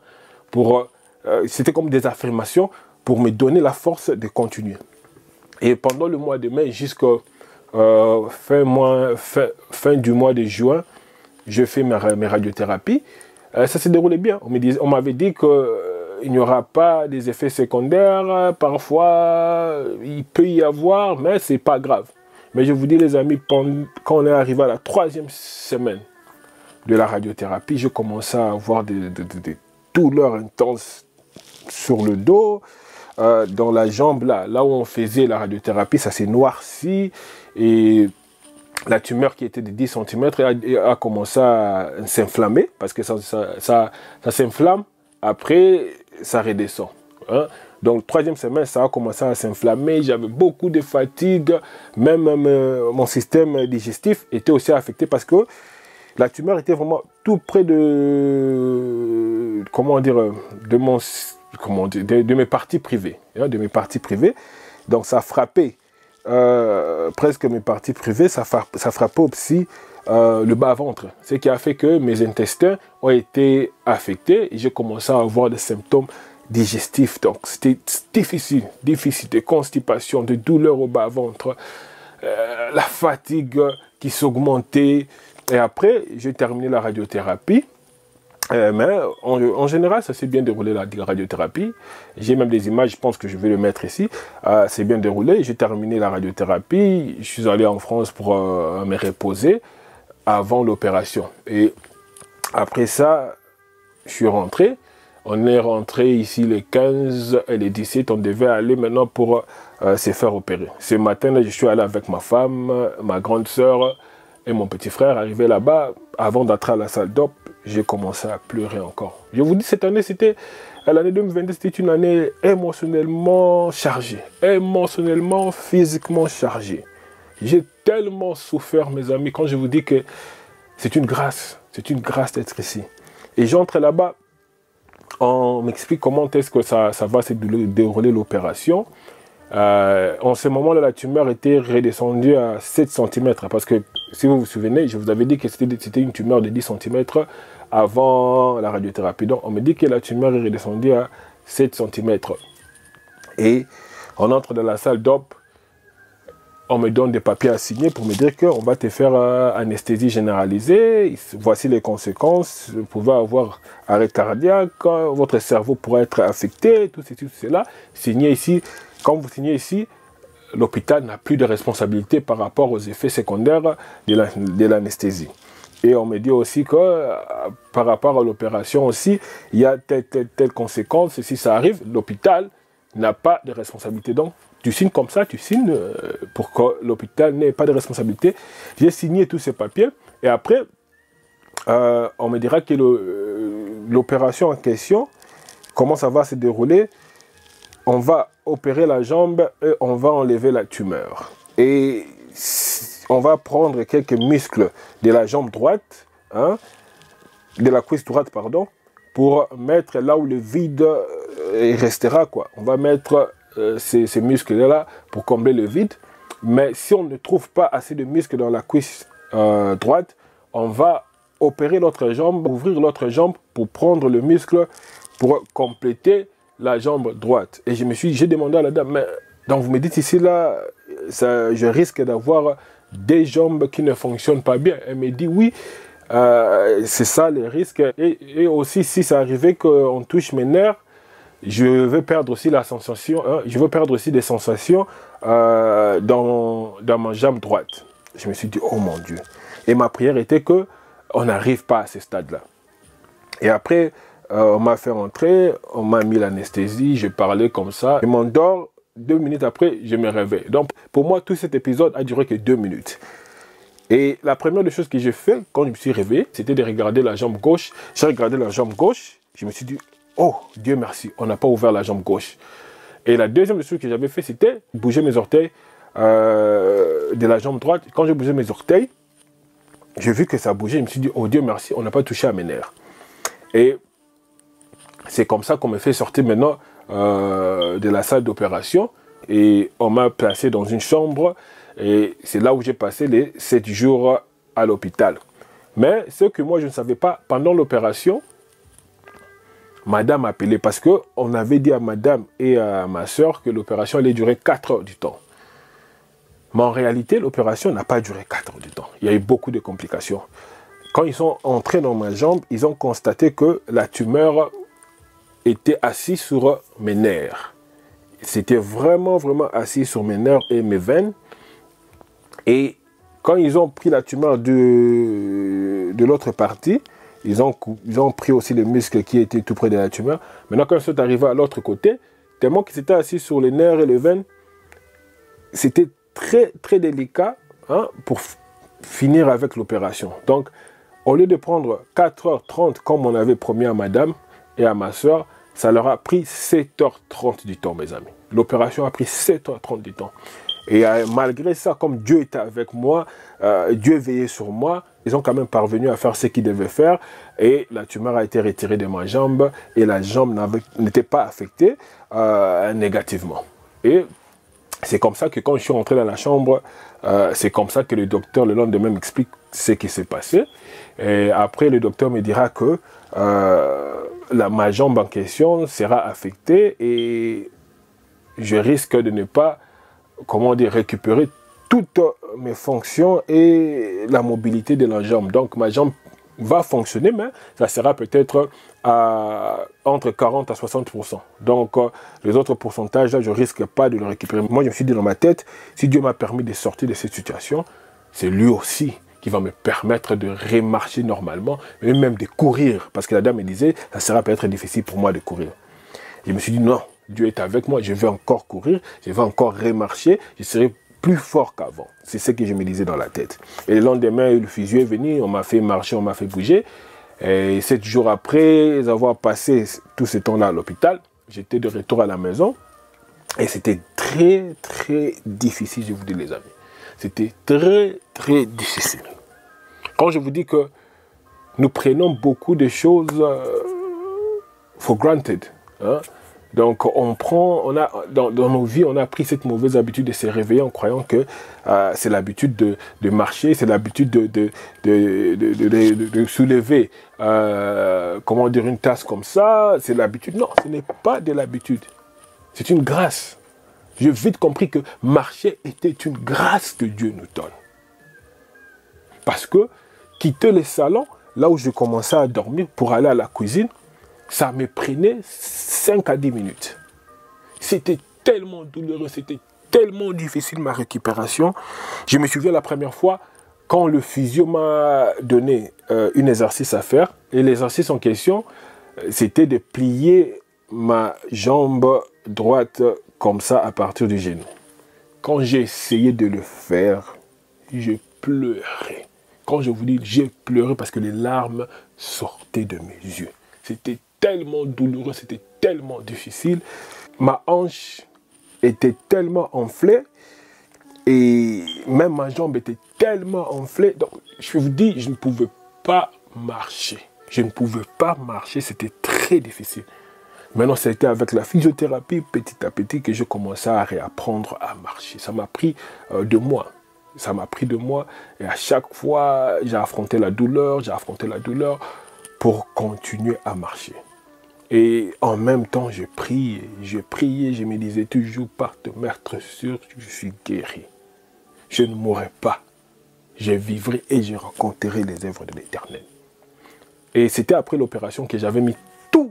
[SPEAKER 1] C'était comme des affirmations pour me donner la force de continuer. Et pendant le mois de mai jusqu'à fin du mois de juin, je fais mes radiothérapies. Ça s'est déroulé bien. On m'avait dit qu'il n'y aura pas des effets secondaires. Parfois, il peut y avoir, mais ce n'est pas grave. Mais je vous dis, les amis, quand on est arrivé à la 3e semaine de la radiothérapie, je commençais à avoir douleur intense sur le dos, dans la jambe, là où on faisait la radiothérapie, ça s'est noirci et la tumeur qui était de 10 cm a commencé à s'inflammer parce que ça s'inflamme, après ça redescend. Hein. Donc, troisième semestre, ça a commencé à s'inflammer, j'avais beaucoup de fatigue, même mon système digestif était aussi affecté parce que la tumeur était vraiment tout près de, de mes parties privées. Hein, de mes parties privées. Donc, ça frappait presque mes parties privées, ça frappait aussi le bas-ventre. Ce qui a fait que mes intestins ont été affectés et j'ai commencé à avoir des symptômes digestifs. Donc, c'était difficile, de constipation, de douleur au bas-ventre, la fatigue qui s'augmentait. Et après, j'ai terminé la radiothérapie. Mais en général, ça s'est bien déroulé la radiothérapie. J'ai même des images, je pense que je vais le mettre ici. C'est bien déroulé. J'ai terminé la radiothérapie. Je suis allé en France pour me reposer avant l'opération. Et après ça, je suis rentré. On est rentré ici les 15 et les 17. On devait aller maintenant pour se faire opérer. Ce matin, je suis allé avec ma femme, ma grande sœur et mon petit frère. Arrivé là-bas, avant d'entrer à la salle d'op, j'ai commencé à pleurer encore. Je vous dis, cette année, l'année 2022, c'était une année émotionnellement chargée, émotionnellement, physiquement chargée. J'ai tellement souffert, mes amis, quand je vous dis que c'est une grâce d'être ici. Et j'entre là-bas, on m'explique comment est-ce que ça va se dérouler l'opération. En ce moment-là, la tumeur était redescendue à 7 cm. Parce que, si vous vous souvenez, je vous avais dit que c'était une tumeur de 10 cm avant la radiothérapie. Donc, on me dit que la tumeur est redescendue à 7 cm. Et on entre dans la salle d'op. On me donne des papiers à signer pour me dire qu'on va te faire anesthésie généralisée. Voici les conséquences. Vous pouvez avoir arrêt cardiaque, votre cerveau pourrait être affecté, tout cela. Signez ici. Quand vous signez ici, l'hôpital n'a plus de responsabilité par rapport aux effets secondaires de l'anesthésie. Et on me dit aussi que par rapport à l'opération aussi, il y a telle conséquence. Et si ça arrive, l'hôpital n'a pas de responsabilité. Donc, tu signes comme ça, tu signes pour que l'hôpital n'ait pas de responsabilité. J'ai signé tous ces papiers. Et après, on me dira que l'opération en question, comment ça va se dérouler. On va opérer la jambe et on va enlever la tumeur. Et on va prendre quelques muscles de la jambe droite, hein, de la cuisse droite, pardon, pour mettre là où le vide restera, quoi. On va mettre ces muscles-là pour combler le vide. Mais si on ne trouve pas assez de muscles dans la cuisse droite, on va opérer l'autre jambe, ouvrir l'autre jambe pour prendre le muscle pour compléter la jambe droite. Et j'ai demandé à la dame, mais donc vous me dites ici là, je risque d'avoir des jambes qui ne fonctionnent pas bien. Elle me dit oui, c'est ça les risques. Et aussi si ça arrivait qu'on touche mes nerfs, je vais perdre aussi la sensation, hein, je vais perdre aussi des sensations dans ma jambe droite. Je me suis dit, oh mon Dieu. Et ma prière était que on n'arrive pas à ce stade-là. Et après, on m'a fait rentrer, on m'a mis l'anesthésie, je parlais comme ça. Je m'endors, 2 minutes après, je me réveille. Donc, pour moi, tout cet épisode a duré que 2 minutes. Et la première des choses que j'ai fait quand je me suis réveillé, c'était de regarder la jambe gauche. J'ai regardé la jambe gauche, je me suis dit, oh, Dieu merci, on n'a pas ouvert la jambe gauche. Et la deuxième chose que j'avais fait, c'était bouger mes orteils de la jambe droite. Quand j'ai bougé mes orteils, j'ai vu que ça bougeait. Je me suis dit, oh Dieu merci, on n'a pas touché à mes nerfs. Et c'est comme ça qu'on me fait sortir maintenant de la salle d'opération. Et on m'a placé dans une chambre. Et c'est là où j'ai passé les 7 jours à l'hôpital. Mais ce que moi je ne savais pas, pendant l'opération, madame appelait parce qu'on avait dit à madame et à ma soeur que l'opération allait durer 4 heures du temps. Mais en réalité, l'opération n'a pas duré 4 heures du temps. Il y a eu beaucoup de complications. Quand ils sont entrés dans ma jambe, ils ont constaté que la tumeur était assise sur mes nerfs. C'était vraiment, vraiment assis sur mes nerfs et mes veines. Et quand ils ont pris la tumeur de l'autre partie, ils ont pris aussi les muscles qui étaient tout près de la tumeur. Maintenant, quand ils sont arrivés à l'autre côté, tellement qu'ils étaient assis sur les nerfs et les veines, c'était très, très délicat hein, pour finir avec l'opération. Donc, au lieu de prendre 4h30 comme on avait promis à madame et à ma soeur, ça leur a pris 7h30 du temps, mes amis. L'opération a pris 7h30 du temps. Et malgré ça, comme Dieu était avec moi, Dieu veillait sur moi, ils ont quand même parvenu à faire ce qu'ils devaient faire. Et la tumeur a été retirée de ma jambe et la jambe n'était pas affectée négativement. Et c'est comme ça que quand je suis rentré dans la chambre, c'est comme ça que le docteur le lendemain m'explique ce qui s'est passé. Et après, le docteur me dira que ma jambe en question sera affectée et je risque de ne pas, comment dire, récupérer toutes mes fonctions et la mobilité de la jambe. Donc ma jambe va fonctionner, mais ça sera peut-être entre 40 à 60%. Donc les autres pourcentages, là, je ne risque pas de le récupérer. Moi, je me suis dit dans ma tête, si Dieu m'a permis de sortir de cette situation, c'est lui aussi qui va me permettre de remarcher normalement, et même de courir. Parce que la dame me disait, ça sera peut-être difficile pour moi de courir. Je me suis dit, non, Dieu est avec moi, je vais encore courir, je vais encore remarcher, je serai plus fort qu'avant. C'est ce que je me disais dans la tête. Et le lendemain, le physio est venu, on m'a fait marcher, on m'a fait bouger. Et 7 jours après avoir passé tout ce temps-là à l'hôpital, j'étais de retour à la maison. Et c'était très, très difficile, je vous dis les amis. C'était très, très difficile. Quand je vous dis que nous prenons beaucoup de choses for granted, hein? Donc, dans nos vies, on a pris cette mauvaise habitude de se réveiller en croyant que c'est l'habitude de marcher, c'est l'habitude de soulever, comment dire, une tasse comme ça, c'est l'habitude. Non, ce n'est pas de l'habitude. C'est une grâce. J'ai vite compris que marcher était une grâce que Dieu nous donne. Parce que quitter le salon, là où je commençais à dormir pour aller à la cuisine, ça me prenait 5 à 10 minutes. C'était tellement douloureux, c'était tellement difficile ma récupération. Je me souviens la première fois quand le physio m'a donné un exercice à faire. Et l'exercice en question, c'était de plier ma jambe droite comme ça à partir du genou. Quand j'ai essayé de le faire, je pleurais. Quand je vous dis, j'ai pleuré parce que les larmes sortaient de mes yeux. C'était tellement douloureux, c'était tellement difficile. Ma hanche était tellement enflée et même ma jambe était tellement enflée. Donc, je vous dis, je ne pouvais pas marcher. Je ne pouvais pas marcher, c'était très difficile. Maintenant, c'était avec la physiothérapie, petit à petit, que je commençais à réapprendre à marcher. Ça m'a pris 2 mois. Ça m'a pris 2 mois et à chaque fois, j'ai affronté la douleur pour continuer à marcher. Et en même temps, je priais, je me disais toujours, par te mettre sûr que je suis guéri. Je ne mourrai pas. Je vivrai et je rencontrerai les œuvres de l'Éternel. Et c'était après l'opération que j'avais mis tout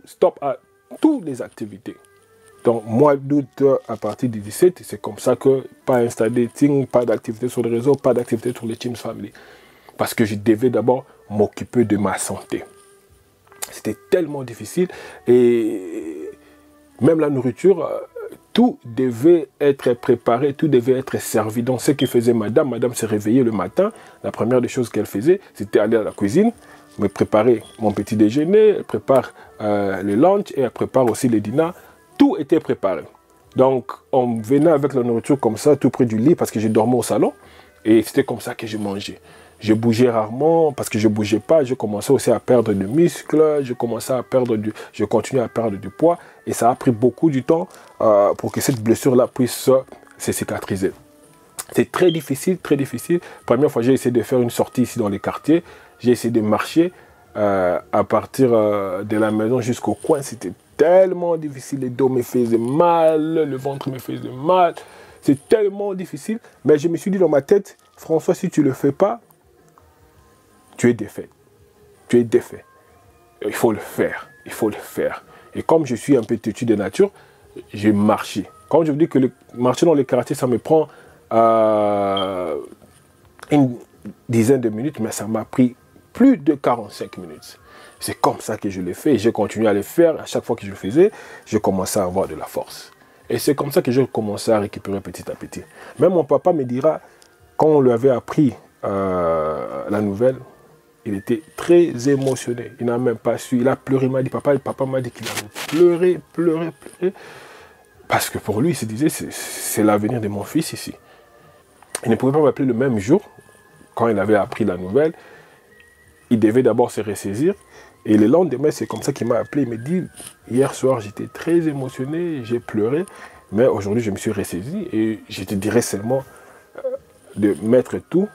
[SPEAKER 1] stop à toutes les activités. Donc, mois d'août, à partir du 17, c'est comme ça que pas Insta dating, pas d'activité sur les réseaux, pas d'activité sur les Teams Family. Parce que je devais d'abord m'occuper de ma santé. C'était tellement difficile et même la nourriture, tout devait être préparé, tout devait être servi. Donc ce que faisait madame se réveillait le matin, la première des choses qu'elle faisait, c'était aller à la cuisine, me préparer mon petit déjeuner, elle prépare le lunch et elle prépare aussi le dîner. Tout était préparé. Donc on venait avec la nourriture comme ça, tout près du lit parce que je dormais au salon et c'était comme ça que je mangeais. Je bougeais rarement parce que je ne bougeais pas. Je commençais aussi à perdre du muscle. Je continuais à perdre du poids. Et ça a pris beaucoup de temps pour que cette blessure-là puisse se cicatriser. C'est très difficile, très difficile. Première fois, j'ai essayé de faire une sortie ici dans les quartiers. J'ai essayé de marcher à partir de la maison jusqu'au coin. C'était tellement difficile. Les dos me faisaient mal, le ventre me faisait mal. C'est tellement difficile. Mais je me suis dit dans ma tête, François, si tu ne le fais pas, tu es défait. Tu es défait. Il faut le faire. Il faut le faire. Et comme je suis un peu têtu de nature, j'ai marché. Quand je vous dis que marcher dans les quartiers, ça me prend une dizaine de minutes, mais ça m'a pris plus de 45 minutes. C'est comme ça que je l'ai fait et j'ai continué à le faire. À chaque fois que je le faisais, je commençais à avoir de la force. Et c'est comme ça que j'ai commencé à récupérer petit à petit. Même mon papa me dira, quand on lui avait appris la nouvelle, il était très émotionné. Il n'a même pas su. Il a pleuré. Il m'a dit, papa m'a dit qu'il avait pleuré. Parce que pour lui, il se disait, c'est l'avenir de mon fils ici. Il ne pouvait pas m'appeler le même jour, quand il avait appris la nouvelle. Il devait d'abord se ressaisir. Et le lendemain, c'est comme ça qu'il m'a appelé. Il me dit, hier soir, j'étais très émotionné, j'ai pleuré. Mais aujourd'hui, je me suis ressaisi. Et je te dirais seulement de mettre tout,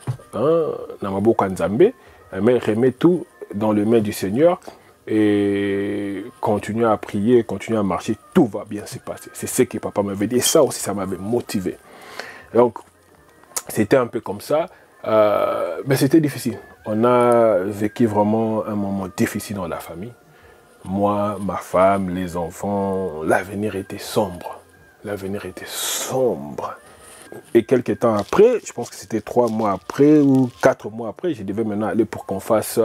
[SPEAKER 1] Namabo Kanzambe, mais remettre tout dans les mains du Seigneur. Et continuer à prier, continuer à marcher, tout va bien se passer. C'est ce que papa m'avait dit. Et ça aussi, ça m'avait motivé. Donc, c'était un peu comme ça. Mais c'était difficile. On a vécu vraiment un moment difficile dans la famille. Moi, ma femme, les enfants, l'avenir était sombre. L'avenir était sombre. Et quelques temps après, je pense que c'était 3 mois après ou 4 mois après, je devais maintenant aller pour qu'on fasse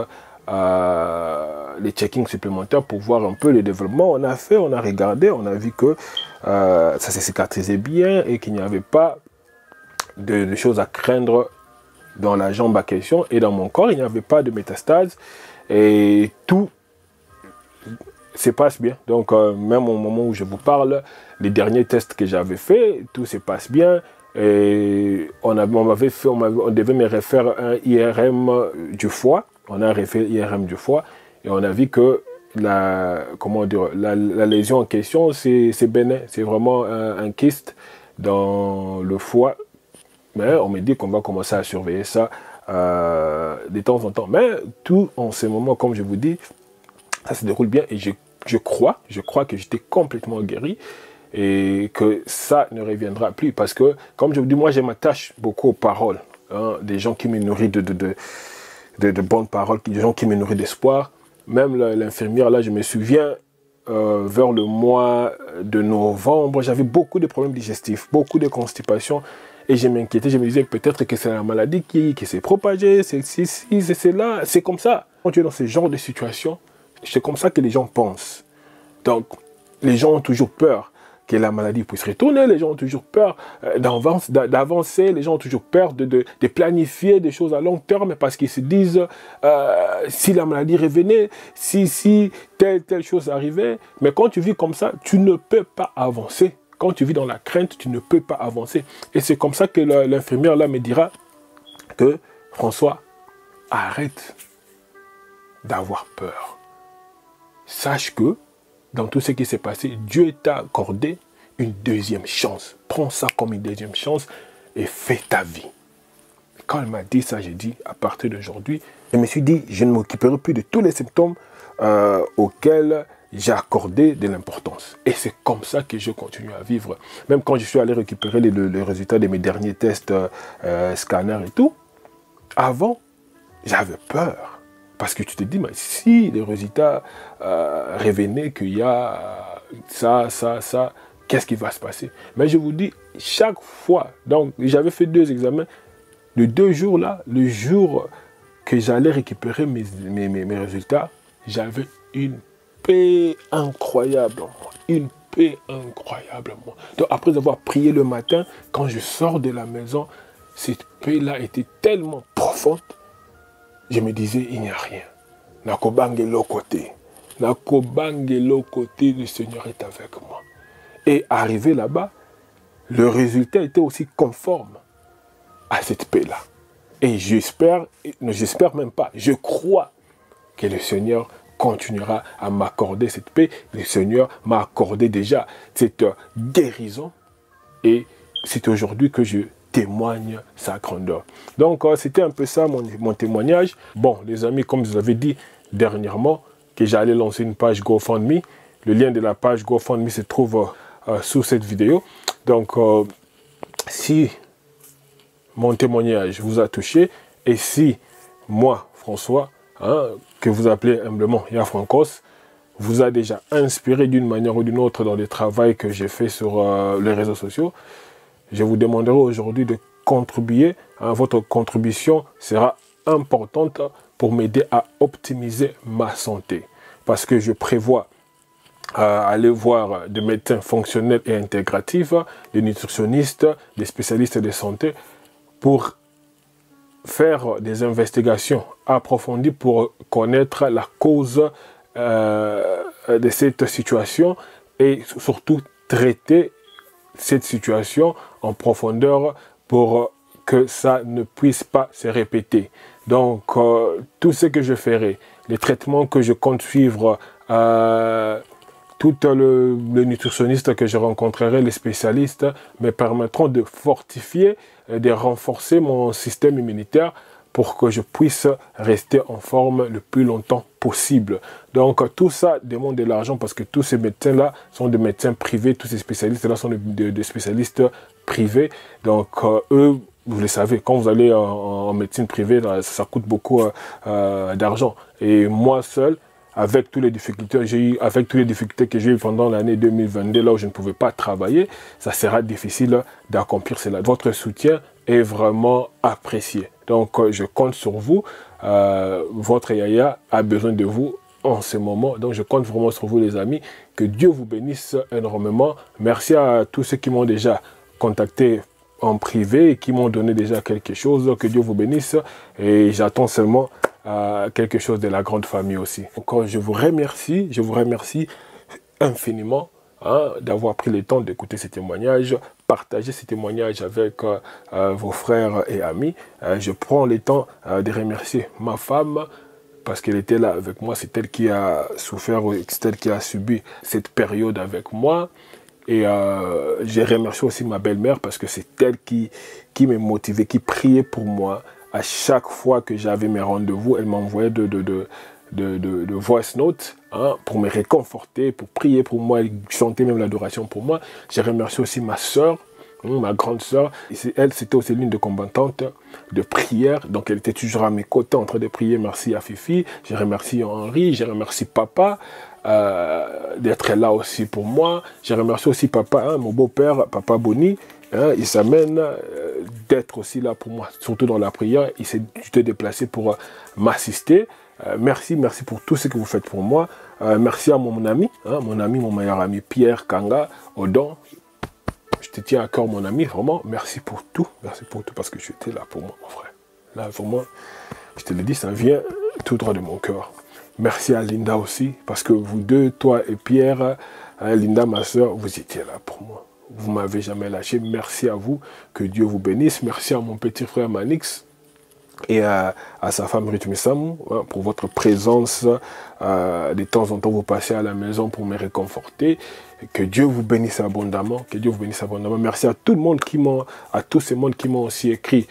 [SPEAKER 1] les checkings supplémentaires pour voir un peu le développement. On a fait, on a regardé, on a vu que ça s'est cicatrisé bien et qu'il n'y avait pas de choses à craindre dans la jambe à question et dans mon corps. Il n'y avait pas de métastase et tout se passe bien. Donc même au moment où je vous parle, les derniers tests que j'avais fait, tout se passe bien. Et on devait me refaire un IRM du foie. On a refait l'IRM du foie et on a vu que la lésion en question, c'est bénin. C'est vraiment un kyste dans le foie. Mais on me dit qu'on va commencer à surveiller ça de temps en temps. Mais tout en ce moment, comme je vous dis, ça se déroule bien et je crois que j'étais complètement guéri. Et que ça ne reviendra plus. Parce que, comme je vous dis, moi, je m'attache beaucoup aux paroles. Des gens qui me nourrissent de bonnes paroles, des gens qui me nourrissent d'espoir. Même l'infirmière, là, je me souviens, vers le mois de novembre, j'avais beaucoup de problèmes digestifs, beaucoup de constipation. Et je m'inquiétais, je me disais peut-être que c'est la maladie qui s'est propagée, c'est là, c'est comme ça. Quand tu es dans ce genre de situation, c'est comme ça que les gens pensent. Donc, les gens ont toujours peur que la maladie puisse retourner, les gens ont toujours peur d'avancer, les gens ont toujours peur de planifier des choses à long terme parce qu'ils se disent si la maladie revenait, si telle chose arrivait. Mais quand tu vis comme ça, tu ne peux pas avancer. Quand tu vis dans la crainte, tu ne peux pas avancer. Et c'est comme ça que l'infirmière là me dira que François, arrête d'avoir peur. Sache que dans tout ce qui s'est passé, Dieu t'a accordé une deuxième chance. Prends ça comme une deuxième chance et fais ta vie. Quand elle m'a dit ça, j'ai dit, à partir d'aujourd'hui, je me suis dit, je ne m'occuperai plus de tous les symptômes auxquels j'ai accordé de l'importance. Et c'est comme ça que je continue à vivre. Même quand je suis allé récupérer les résultats de mes derniers tests scanners et tout, avant, j'avais peur. Parce que tu te dis, mais si les résultats revenaient qu'il y a ça, qu'est-ce qui va se passer? Mais je vous dis, chaque fois, donc j'avais fait 2 examens, les 2 jours là, le jour que j'allais récupérer mes résultats, j'avais une paix incroyable en moi, une paix incroyable en moi. Donc après avoir prié le matin, quand je sors de la maison, cette paix-là était tellement profonde. Je me disais, il n'y a rien. Nakobangelo côté. Nakobangelo côté, le Seigneur est avec moi. Et arrivé là-bas, le résultat était aussi conforme à cette paix-là. Et j'espère même pas, je crois que le Seigneur continuera à m'accorder cette paix. Le Seigneur m'a accordé déjà cette guérison. Et c'est aujourd'hui que je témoigne sa grandeur. Donc, c'était un peu ça mon témoignage. Bon, les amis, comme je vous avais dit dernièrement, que j'allais lancer une page GoFundMe. Le lien de la page GoFundMe se trouve sous cette vidéo. Donc, si mon témoignage vous a touché, et si moi, François, que vous appelez humblement Yafrancos, vous a déjà inspiré d'une manière ou d'une autre dans le travail que j'ai fait sur les réseaux sociaux, je vous demanderai aujourd'hui de contribuer. Votre contribution sera importante pour m'aider à optimiser ma santé. Parce que je prévois aller voir des médecins fonctionnels et intégratifs, des nutritionnistes, des spécialistes de santé pour faire des investigations approfondies pour connaître la cause de cette situation et surtout traiter cette situation en profondeur pour que ça ne puisse pas se répéter. Donc, tout ce que je ferai, les traitements que je compte suivre, tout le nutritionniste que je rencontrerai, les spécialistes, me permettront de fortifier, de renforcer mon système immunitaire pour que je puisse rester en forme le plus longtemps possible. Donc tout ça demande de l'argent parce que tous ces médecins-là sont des médecins privés, tous ces spécialistes-là sont des spécialistes privés. Donc eux, vous le savez, quand vous allez en médecine privée, ça coûte beaucoup d'argent. Et moi seul, avec toutes les difficultés que j'ai eues pendant l'année 2022, là où je ne pouvais pas travailler, ça sera difficile d'accomplir cela. Votre soutien est vraiment apprécié. Donc, je compte sur vous. Votre Yaya a besoin de vous en ce moment. Donc, je compte vraiment sur vous, les amis. Que Dieu vous bénisse énormément. Merci à tous ceux qui m'ont déjà contacté en privé et qui m'ont donné déjà quelque chose. Que Dieu vous bénisse. Et j'attends seulement quelque chose de la grande famille aussi. Encore, je vous remercie infiniment d'avoir pris le temps d'écouter ces témoignages, partager ces témoignages avec vos frères et amis. Je prends le temps de remercier ma femme parce qu'elle était là avec moi. C'est elle qui a souffert, c'est elle qui a subi cette période avec moi. Et je remercie aussi ma belle-mère parce que c'est elle qui me motivait, qui priait pour moi. À chaque fois que j'avais mes rendez-vous, elle m'envoyait de voice notes pour me réconforter, pour prier pour moi, elle chantait même l'adoration pour moi. Je remercie aussi ma soeur, ma grande soeur. Elle, c'était aussi l'une des combattantes de prière, donc elle était toujours à mes côtés en train de prier. Merci à Fifi, je remercie Henri, je remercie papa d'être là aussi pour moi. Je remercie aussi papa, mon beau-père, papa Boni. Il s'amène d'être aussi là pour moi, surtout dans la prière. Il s'est déplacé pour m'assister. Merci pour tout ce que vous faites pour moi. Merci à mon ami, mon meilleur ami Pierre Kanga Odon. Je te tiens à cœur, mon ami, vraiment. Merci pour tout parce que tu étais là pour moi, mon frère. Là, vraiment, je te le dis, ça vient tout droit de mon cœur. Merci à Linda aussi, parce que vous deux, toi et Pierre, Linda, ma soeur, vous étiez là pour moi. Vous ne m'avez jamais lâché. Merci à vous. Que Dieu vous bénisse. Merci à mon petit frère Manix et à sa femme Ritmisam pour votre présence. De temps en temps, vous passez à la maison pour me réconforter. Que Dieu vous bénisse abondamment. Que Dieu vous bénisse abondamment. Merci à tout le monde à tous ces mondes qui m'ont aussi écrit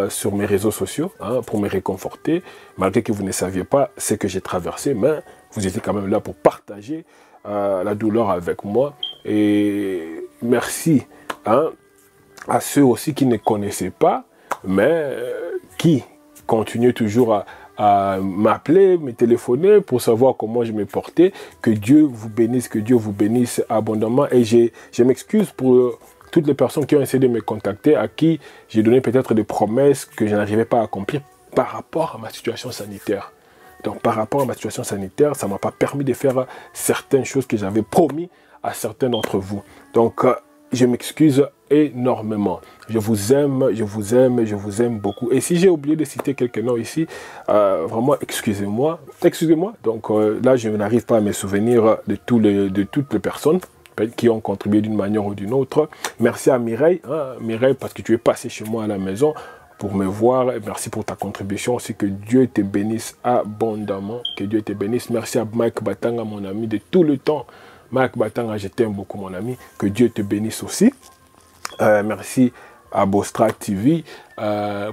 [SPEAKER 1] sur mes réseaux sociaux pour me réconforter. Malgré que vous ne saviez pas ce que j'ai traversé, mais vous étiez quand même là pour partager la douleur avec moi. Et merci à ceux aussi qui ne connaissaient pas, mais qui continuent toujours à m'appeler, me téléphoner pour savoir comment je me portais. Que Dieu vous bénisse abondamment. Et je m'excuse pour toutes les personnes qui ont essayé de me contacter, à qui j'ai donné peut-être des promesses que je n'arrivais pas à accomplir par rapport à ma situation sanitaire. Donc par rapport à ma situation sanitaire, ça ne m'a pas permis de faire certaines choses que j'avais promis à certains d'entre vous. Donc, je m'excuse énormément. Je vous aime beaucoup. Et si j'ai oublié de citer quelques noms ici, vraiment, excusez-moi. Donc là, je n'arrive pas à me souvenir de toutes les personnes qui ont contribué d'une manière ou d'une autre. Merci à Mireille, Mireille, parce que tu es passé chez moi à la maison pour me voir. Et merci pour ta contribution aussi. Que Dieu te bénisse abondamment. Que Dieu te bénisse. Merci à Mike Batanga, mon ami de tout le temps. Mike Batanga, je t'aime beaucoup, mon ami. Que Dieu te bénisse aussi. Merci à Bostra TV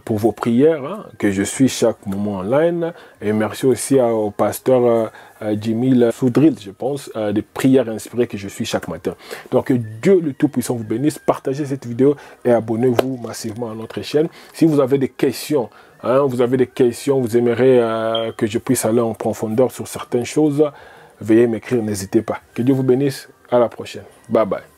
[SPEAKER 1] pour vos prières, que je suis chaque moment online. Et merci aussi au pasteur Jimil Soudril, je pense, des prières inspirées que je suis chaque matin. Donc, que Dieu le Tout-Puissant vous bénisse. Partagez cette vidéo et abonnez-vous massivement à notre chaîne. Si vous avez des questions, vous aimeriez que je puisse aller en profondeur sur certaines choses, veuillez m'écrire, n'hésitez pas. Que Dieu vous bénisse. À la prochaine. Bye bye.